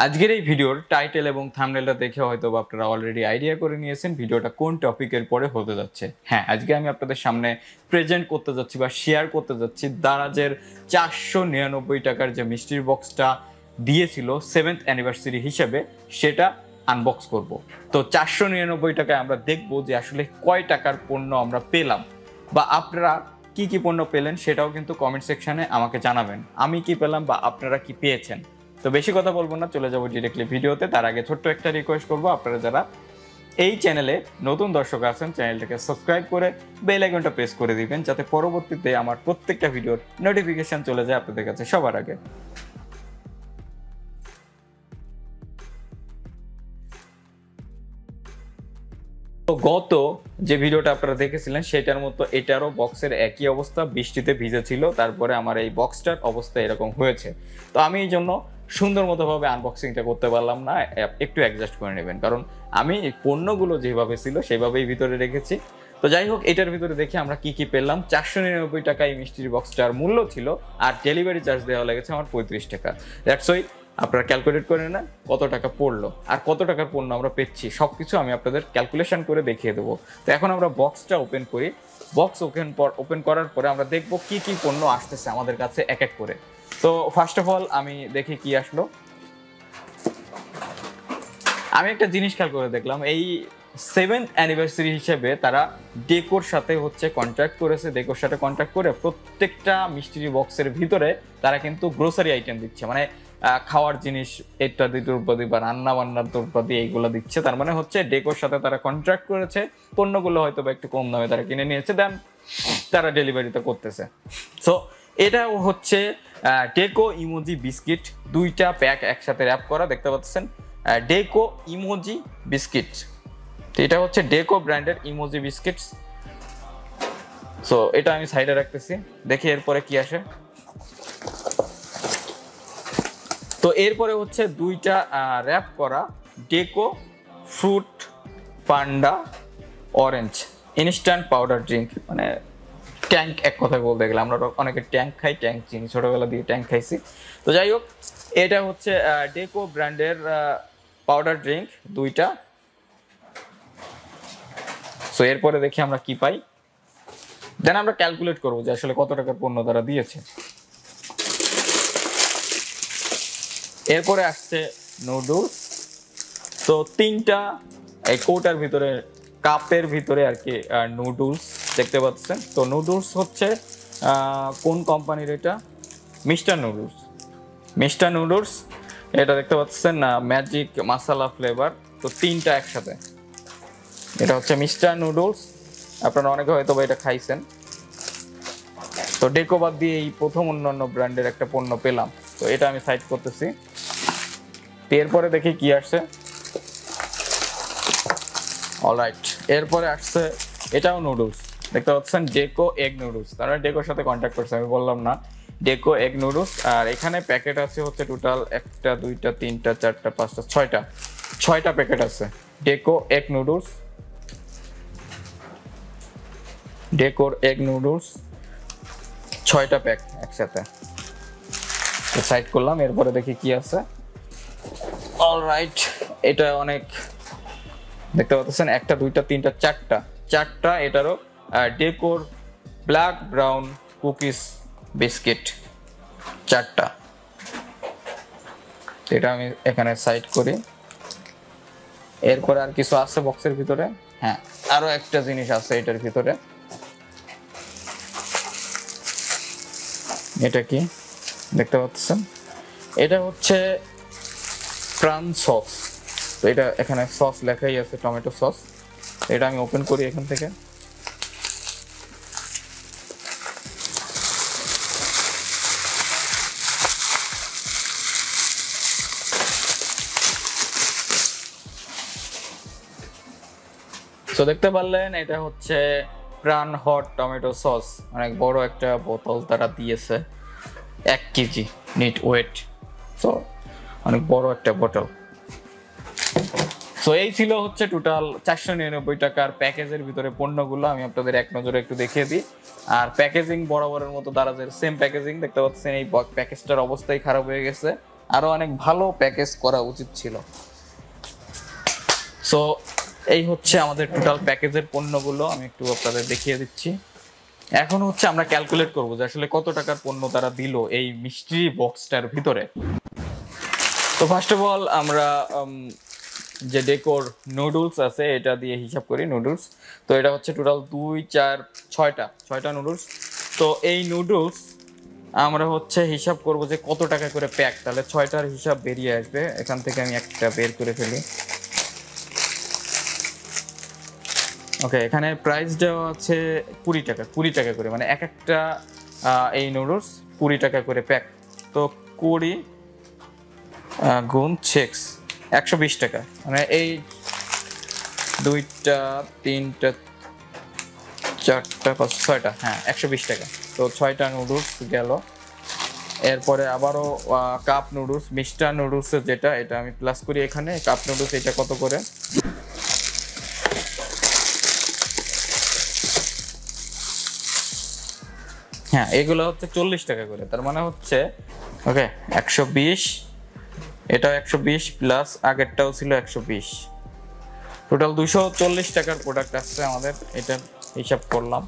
আজকের এই ভিডিওর টাইটেল এবং থাম্বনেলটা দেখে হয়তো আপনারা অলরেডি আইডিয়া করে নিয়েছেন ভিডিওটা কোন টপিকের পরে হতে যাচ্ছে। হ্যাঁ, আজকে আমি আপনাদের সামনে প্রেজেন্ট করতে যাচ্ছি বা শেয়ার করতে যাচ্ছি দারাজের 499 টাকার যে মিষ্টির বক্সটা দিয়েছিল 7th অ্যানিভার্সারি হিসেবে, সেটা আনবক্স করব। তো 499 টাকায় আমরা দেখব যে আসলে কয় টাকার পণ্য আমরা পেলাম, বা আপনারা কি কি পণ্য পেলেন সেটাও কিন্তু কমেন্ট সেকশনে আমাকে জানাবেন। আমি কি পেলাম বা আপনারা কি পেয়েছেন। তো বেশি কথা বলবো না, চলে যাবো ডিরেক্টলি ভিডিওতে। তার আগে ছোট্ট একটা রিকোয়েস্ট করবো, আপনারা যারা এই চ্যানেলে নতুন দর্শক আছেন চ্যানেলটাকে সাবস্ক্রাইব করে বেল আইকনটা প্রেস করে দিবেন, যাতে পরবর্তীতে আমার প্রত্যেকটা ভিডিওর নোটিফিকেশন চলে যায় আপনাদের কাছে সবার আগে। তো গত যে ভিডিওটা আপনারা দেখেছিলেন সেটার মতো এটারও বক্সের একই অবস্থা, বৃষ্টিতে ভিজে ছিল। তারপরে আমার এই বক্সটার অবস্থা এরকম হয়েছে। তো আমি এই জন্য সুন্দর মতো ভাবে আনবক্সিংটা করতে পারলাম না, একটু অ্যাডজাস্ট করে নেবেন, কারণ আমি এই পণ্যগুলো যেভাবে ছিল সেভাবেই ভিতরে রেখেছি। তো যাই হোক, এটার ভিতরে দেখে আমরা কি কি পেলাম। 499 টাকা এই মিষ্টির বক্সটার মূল্য ছিল, আর ডেলিভারি চার্জ দেওয়া লেগেছে আমার 35 টাকা। দ্যাটস ওয়াই আপনারা ক্যালকুলেট করে নেন কত টাকা পড়লো আর কত টাকার পণ্য আমরা পেচ্ছি, সবকিছু আমি আপনাদের ক্যালকুলেশন করে দেখিয়ে দেবো। তো এখন আমরা বক্সটা ওপেন করি। বক্স ওপেন করার পরে আমরা দেখব কি কি পণ্য আসতেছে আমাদের কাছে এক এক করে। তো ফার্স্ট অফ অল আমি দেখি কি আসলো। আমি একটা জিনিস খেয়াল করে দেখলাম, এই 7th অ্যানিভার্সারি হিসেবে তারা ডেকোর সাথে কন্ট্রাক্ট করেছে। ডেকোর সাথে কন্ট্রাক্ট করে প্রত্যেকটা মিষ্টি বক্সের ভিতরে তারা কিন্তু গ্রোসারি আইটেম দিচ্ছে, মানে খাওয়ার জিনিস ইত্যাদি দ্রব্যাদি বা রান্না বান্নার দ্রব্যাদি এইগুলো দিচ্ছে। তার মানে হচ্ছে ডেকোর সাথে তারা কন্ট্রাক্ট করেছে, পণ্যগুলো হয়তো বা একটু কম দামে তারা কিনে নিয়েছে, দেন তারা ডেলিভারিটা করতেছে। সো এটাও হচ্ছে ডেকো ইমোজি বিস্কিট, 2টা প্যাক একসাথে র্যাপ করা, দেখতে পাচ্ছেন ডেকো ইমোজি বিস্কিট। এটা হচ্ছে ডেকো ব্র্যান্ডের ইমোজি বিস্কিট। সো এটা আমি সাইডে রাখতেছি, দেখি এরপরে কি আসে। তো এরপরে হচ্ছে 2টা র্যাপ করা ডেকো ফ্রুট পান্ডা অরেঞ্জ ইনস্ট্যান্ট পাউডার ড্রিঙ্ক, মানে ট্যাঙ্ক এক কথায় বলতে গেলে। আমরা অনেকে ট্যাঙ্ক খাই, ট্যাঙ্ক চিনি, ছোটবেলা দিয়ে ট্যাঙ্ক খাইছি। তো যাই হোক, এটা হচ্ছে ডেকো ব্র্যান্ডের পাউডার ড্রিঙ্ক 2টা। সো এরপরে দেখি আমরা কি পাই, দেন আমরা ক্যালকুলেট করবো যে আসলে কত টাকার পণ্য তারা দিয়েছে। এরপরে আসছে নুডলস। তো 3টা এই কৌটার ভিতরে, কাপের ভিতরে আর কি নুডলস দেখতে পাচ্ছেন। তো নুডলস হচ্ছে কোন কোম্পানির, এটা মিস্টার নুডলস। মিস্টার নুডলস এটা দেখতে পাচ্ছেন ম্যাজিক মাসালা ফ্লেভার। তো 3টা একসাথে, এটা হচ্ছে মিস্টার নুডলস। আপনারা অনেকে হয়তো এটা খাইছেন। তো ডেকো বাদ দিয়ে এই প্রথম অন্যান্য ব্র্যান্ডের একটা পণ্য পেলাম। তো এটা আমি সাইড করতেছি। এরপরে দেখি কি আসছে। অলরাইট, এরপরে আসছে এটাও নুডলস, দেখতে পাচ্ছেন ডেকো এগ নুডলস। তারা ডেকোর সাথে কন্ট্যাক্ট করছে, আমি বললাম না, ডেকো এগ নুডলস। আর এখানে প্যাকেট আছে হচ্ছে টোটাল 1টা 2টা 3টা 4টা 5টা 6টা প্যাকেট আছে ডেকো এগ নুডলস। ডেকোর এগ নুডলস 6টা প্যাক একসাথে সাইড করলাম। এরপরে দেখি কি আছে। অলরাইট, এটা অনেক দেখতে পাচ্ছেন 1টা 2টা 3টা 4টা এটারও decor black brown cookies biscuit 4টা। এটা আমি এখানে সাইড করি। এরপরে আর কিছু আছে বক্সের ভিতরে। হ্যাঁ, আরো একটা জিনিস আছে এটার ভিতরে। এটা কি দেখতে পাচ্ছেন, এটা হচ্ছে প্রাণ সস। তো এটা এখানে সস লেখাই আছে, টমেটো সস। এটা আমি ওপেন করি এখান থেকে। তো দেখতে পারলেন এটা হচ্ছে প্রাণ হট টমেটো সস। অনেক বড় একটা বোতল তারা দিয়েছে, 1 কেজি নিট ওয়েট। সো অনেক বড় একটা বোতল। সো এই ছিল হচ্ছে টোটাল 499 টাকার প্যাকেজের ভিতরে পণ্যগুলো। আমি আপনাদের এক নজরে একটু দেখিয়ে দিই। আর প্যাকেজিং বরাবরের মতো দারাজের সেম প্যাকেজিং দেখতে পাচ্ছেন। এই প্যাকেজটার অবস্থাই খারাপ হয়ে গেছে, আরো অনেক ভালো প্যাকেজ করা উচিত ছিল। সো এই হচ্ছে আমাদের টোটাল প্যাকেজের পণ্যগুলো, আমি একটু আপনাদের দেখিয়ে দিচ্ছি। এখন হচ্ছে আমরা ক্যালকুলেট করবো যে আসলে কত টাকার পণ্য তারা দিল এই মিষ্টি বক্সটার ভিতরে। তো ফার্স্ট অফ অল আমরা যে ডেকোর নুডলস আছে এটা দিয়ে হিসাব করি। নুডলস তো এটা হচ্ছে টোটাল 2 4 6টা নুডলস। তো এই নুডলস আমরা হচ্ছে হিসাব করব যে কত টাকা করে প্যাক, তাহলে 6টার হিসাব বেরিয়ে আসবে। এখান থেকে আমি একটা বের করে ফেলি। ওকে, এখানে প্রাইস দেওয়া আছে 20 টাকা করে, মানে এক একটা এই নুডলস 20 টাকা করে প্যাক। তো 20 গুণ 6 120 টাকা, মানে এই 2টা 3টা 4টা 5 6টা, হ্যাঁ 120 টাকা। তো 6টা নুডলস গেল। এরপরে আবারও কাপ নুডলস, মিস্টার নুডলসের যেটা, এটা আমি প্লাস করি এখানে। কাপ নুডলস এটা কত করে? হ্যাঁ, এগুলো হচ্ছে 40 টাকা করে, তার মানে হচ্ছে ওকে 120, এটাও 120 প্লাস আগেরটাও ছিল 120, টোটাল 240 টাকার প্রোডাক্ট আসছে আমাদের। এটা হিসাব করলাম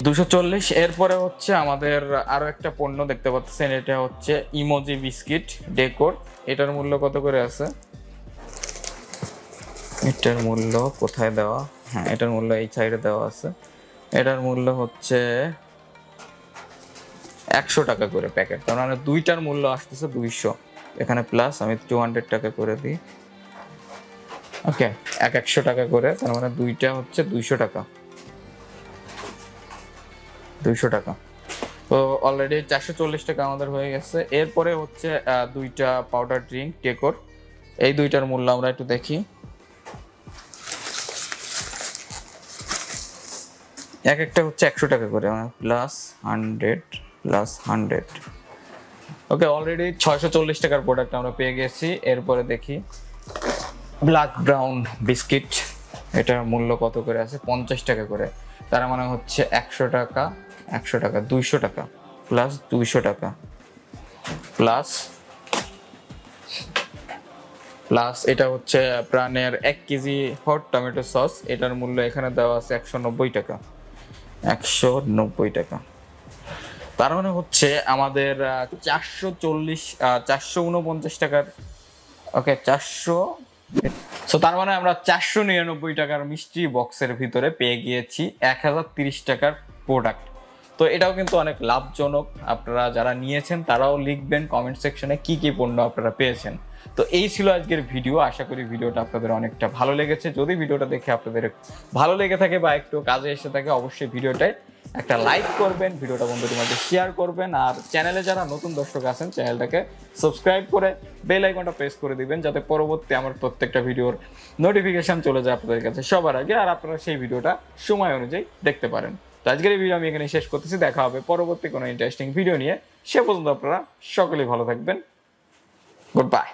240। এরপরে হচ্ছে আমাদের আরো একটা পণ্য দেখতে পাচ্ছেন, এটা হচ্ছে ইমোজি বিস্কিট ডেকোর। এটার মূল্য কত করে আছে? এটার মূল্য কোথায় দেওয়া? হ্যাঁ, এটার মূল্য এই সাইডে দেওয়া আছে। এটার মূল্য হচ্ছে 100 টাকা করে প্যাকেট, তার মানে দুইটার মূল্য আসতেছে 200। এখানে প্লাস আমি 200 টাকা করে দিই। ওকে, 100 টাকা করে, তার মানে দুইটা হচ্ছে 200 টাকা। 200 টাকা। তো অলরেডি 440 টাকা আমাদের হয়ে গেছে। এরপরে হচ্ছে দুইটা পাউডার ড্রিঙ্ক ডেকোর, এই দুইটার মূল্য আমরা একটু দেখি। এক একটা হচ্ছে 100 টাকা করে, প্লাস 100 প্লাস 100। ওকে, অলরেডি 640 টাকার প্রোডাক্ট আমরা পেয়ে গেছি। এরপরে দেখি ব্ল্যাক ব্রাউন বিস্কিট, এটার মূল্য কত করে আছে? 50 টাকা করে, তার মানে হচ্ছে 100 টাকা 100 টাকা 200 টাকা প্লাস 200 টাকা প্লাস প্লাস এটা হচ্ছে প্রাণের 1 কেজি হট টমেটো সস, এটার মূল্য এখানে দেওয়া আছে 190 টাকা 190 টাকা। তার মানে হচ্ছে আমাদের 449 টাকার, ওকে 400। সো তার মানে আমরা 499 টাকার মিষ্টি বক্সের ভিতরে পেয়ে গিয়েছি 1030 টাকার প্রোডাক্ট। তো এটাও কিন্তু অনেক লাভজনক। আপনারা যারা নিয়েছেন তারাও লিখবেন কমেন্ট সেকশনে কি কি পণ্য আপনারা পেয়েছেন। তো এই ছিল আজকের ভিডিও। আশা করি ভিডিওটা আপনাদের অনেকটা ভালো লেগেছে। যদি ভিডিওটা দেখে আপনাদের ভালো লেগে থাকে বা একটু কাজে এসে থাকে, অবশ্যই ভিডিওটায় একটা লাইক করবেন, ভিডিওটা বন্ধুদের মাঝে শেয়ার করবেন। আর চ্যানেলে যারা নতুন দর্শক আছেন চ্যানেলটাকে সাবস্ক্রাইব করে বেল আইকনটা প্রেস করে দিবেন, যাতে পরবর্তী আমার প্রত্যেকটা ভিডিওর নোটিফিকেশন চলে যায় আপনাদের কাছে সবার আগে, আর আপনারা সেই ভিডিওটা সময় অনুযায়ী দেখতে পারেন। তো আজকের এই ভিডিও আমি এখানে শেষ করতেছি। দেখা হবে পরবর্তী কোনো ইন্টারেস্টিং ভিডিও নিয়ে। সে পর্যন্ত আপনারা সকলেই ভালো থাকবেন। Good bye.